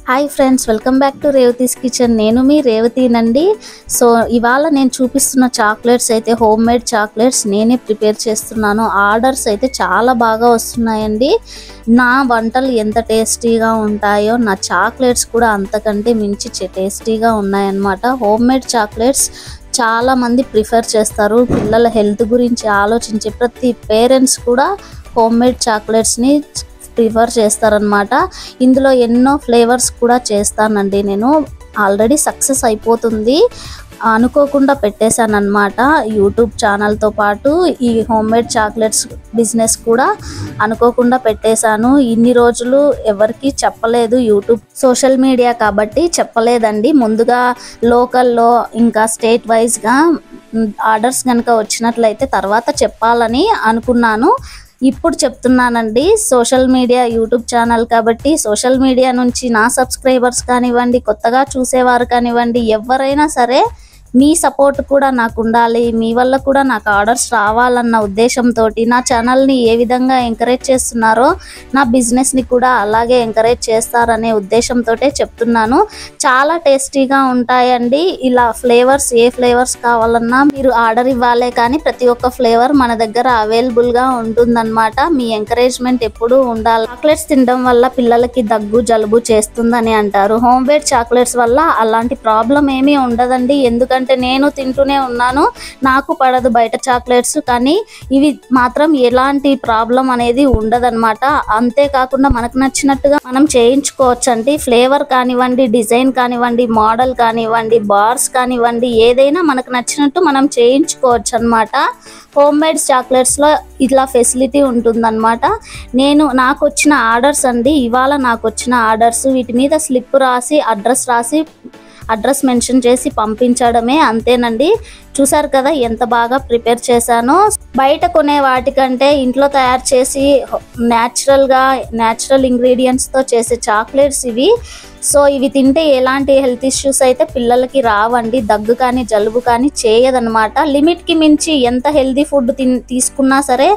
Hi friends, welcome back to Revathi's kitchen. నేను మీ రేవతీనండి. So ఇవాళ నేను చూపిస్తున్న చాక్లెట్స్ అయితే హోమ్ మేడ్ చాక్లెట్స్ నేనే ప్రిపేర్ చేస్తున్నాను. ఆర్డర్స్ అయితే చాలా బాగా వస్తున్నాయండి. నా వంటలు ఎంత టేస్టీగా ఉంటాయో నా చాక్లెట్స్ కూడా అంతకంటే మించి టేస్టీగా ఉన్నాయన్నమాట. హోమ్ మేడ్ చాక్లెట్స్ చాలా మంది ప్రిఫర్ చేస్తారు. పిల్లల హెల్త్ గురించి ఆలోచించే ప్రతి పేరెంట్స్ కూడా హోమ్ మేడ్ చాక్లెట్స్ని ప్రిఫర్ చేస్తారనమాట. ఇందులో ఎన్నో ఫ్లేవర్స్ కూడా చేస్తానండి. నేను ఆల్రెడీ సక్సెస్ అయిపోతుంది అనుకోకుండా పెట్టేశాను అనమాట. యూట్యూబ్ ఛానల్తో పాటు ఈ హోమ్ మేడ్ చాక్లెట్స్ బిజినెస్ కూడా అనుకోకుండా పెట్టేశాను. ఇన్ని రోజులు ఎవరికి చెప్పలేదు, యూట్యూబ్ సోషల్ మీడియా కాబట్టి చెప్పలేదండి. ముందుగా లోకల్లో ఇంకా స్టేట్ వైజ్గా ఆర్డర్స్ కనుక వచ్చినట్లయితే తర్వాత చెప్పాలని అనుకున్నాను. ఇప్పుడు చెప్తున్నానండి. సోషల్ మీడియా యూట్యూబ్ ఛానల్ కాబట్టి సోషల్ మీడియా నుంచి నా సబ్స్క్రైబర్స్ కానివ్వండి, కొత్తగా చూసేవారు కానివ్వండి, ఎవరైనా సరే మీ సపోర్ట్ కూడా నాకు ఉండాలి. మీ వల్ల కూడా నాకు ఆర్డర్స్ రావాలన్న ఉద్దేశంతో నా ఛానల్ని ఏ విధంగా ఎంకరేజ్ చేస్తున్నారో నా బిజినెస్ని కూడా అలాగే ఎంకరేజ్ చేస్తారనే ఉద్దేశంతో చెప్తున్నాను. చాలా టేస్టీగా ఉంటాయండి. ఇలా ఫ్లేవర్స్ ఏ ఫ్లేవర్స్ కావాలన్నా మీరు ఆర్డర్ ఇవ్వాలే కానీ ప్రతి ఒక్క ఫ్లేవర్ మన దగ్గర అవైలబుల్గా ఉంటుందన్నమాట. మీ ఎంకరేజ్మెంట్ ఎప్పుడూ ఉండాలి. చాక్లెట్స్ తినడం వల్ల పిల్లలకి దగ్గు జలుబు చేస్తుందని అంటారు. హోమ్ మేడ్ చాక్లెట్స్ వల్ల అలాంటి ప్రాబ్లం ఏమీ ఉండదండి. ఎందుకంటే నేను తింటూనే ఉన్నాను, నాకు పడదు బయట చాక్లెట్స్. కానీ ఇవి మాత్రం ఎలాంటి ప్రాబ్లం అనేది ఉండదన్నమాట. అంతేకాకుండా మనకు నచ్చినట్టుగా మనం చేయించుకోవచ్చు అండి. ఫ్లేవర్ కానివ్వండి, డిజైన్ కానివ్వండి, మోడల్ కానివ్వండి, బార్స్ కానివ్వండి, ఏదైనా మనకు నచ్చినట్టు మనం చేయించుకోవచ్చు అనమాట. హోమ్ మేడ్ చాక్లెట్స్లో ఇట్లా ఫెసిలిటీ ఉంటుందన్నమాట. నాకు వచ్చిన ఆర్డర్స్ అండి, ఇవాళ నాకు వచ్చిన ఆర్డర్స్, వీటి మీద స్లిప్ రాసి అడ్రస్ మెన్షన్ చేసి పంపించడమే, అంతేనండి. చూసారు కదా ఎంత బాగా ప్రిపేర్ చేశానో. బయట కొనే వాటికంటే ఇంట్లో తయారు చేసి న్యాచురల్ ఇంగ్రీడియంట్స్తో చేసే చాక్లెట్స్ ఇవి. సో ఇవి తింటే ఎలాంటి హెల్త్ ఇష్యూస్ అయితే పిల్లలకి రావండి. దగ్గు కానీ జలుబు కానీ చేయదనమాట. లిమిట్కి మించి ఎంత హెల్తీ ఫుడ్ తీసుకున్నా సరే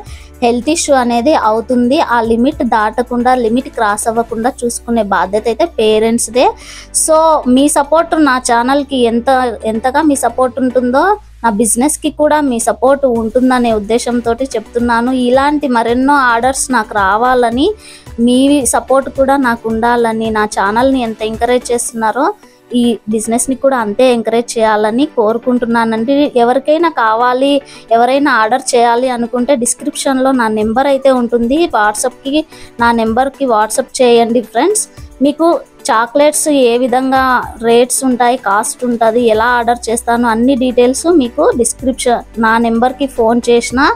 హెల్త్ ఇష్యూ అనేది అవుతుంది. ఆ లిమిట్ దాటకుండా, లిమిట్ క్రాస్ అవ్వకుండా చూసుకునే బాధ్యత అయితే పేరెంట్స్దే. సో మీ సపోర్ట్ నా ఛానల్కి ఎంతగా మీ సపోర్ట్ ఉంటుందో నా బిజినెస్కి కూడా మీ సపోర్ట్ ఉంటుందనే ఉద్దేశంతో చెప్తున్నాను. ఇలాంటి మరెన్నో ఆర్డర్స్ నాకు రావాలని, మీ సపోర్ట్ కూడా నాకు ఉండాలని, నా ఛానల్ని ఎంత ఎంకరేజ్ చేస్తున్నారో ఈ బిజినెస్ని కూడా అంతే ఎంకరేజ్ చేయాలని కోరుకుంటున్నానండి. ఎవరికైనా కావాలి, ఎవరైనా ఆర్డర్ చేయాలి అనుకుంటే డిస్క్రిప్షన్లో నా నెంబర్ అయితే ఉంటుంది. నా నెంబర్కి వాట్సాప్ చేయండి ఫ్రెండ్స్. మీకు చాక్లెట్స్ ఏ విధంగా రేట్స్ ఉంటాయి, కాస్ట్ ఉంటుంది, ఎలా ఆర్డర్ చేస్తాను అన్ని డీటెయిల్స్ మీకు నా నెంబర్కి ఫోన్ చేసినా,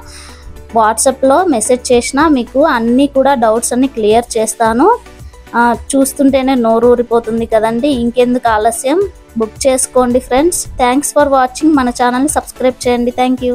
వాట్సాప్లో మెసేజ్ చేసినా మీకు అన్నీ కూడా డౌట్స్ అన్ని క్లియర్ చేస్తాను. చూస్తుంటేనే నోరు ఊరిపోతుంది కదండి. ఇంకెందుకు ఆలస్యం, బుక్ చేసుకోండి ఫ్రెండ్స్. Thanks for watching. మన ఛానల్ని సబ్స్క్రైబ్ చేయండి. Thank you.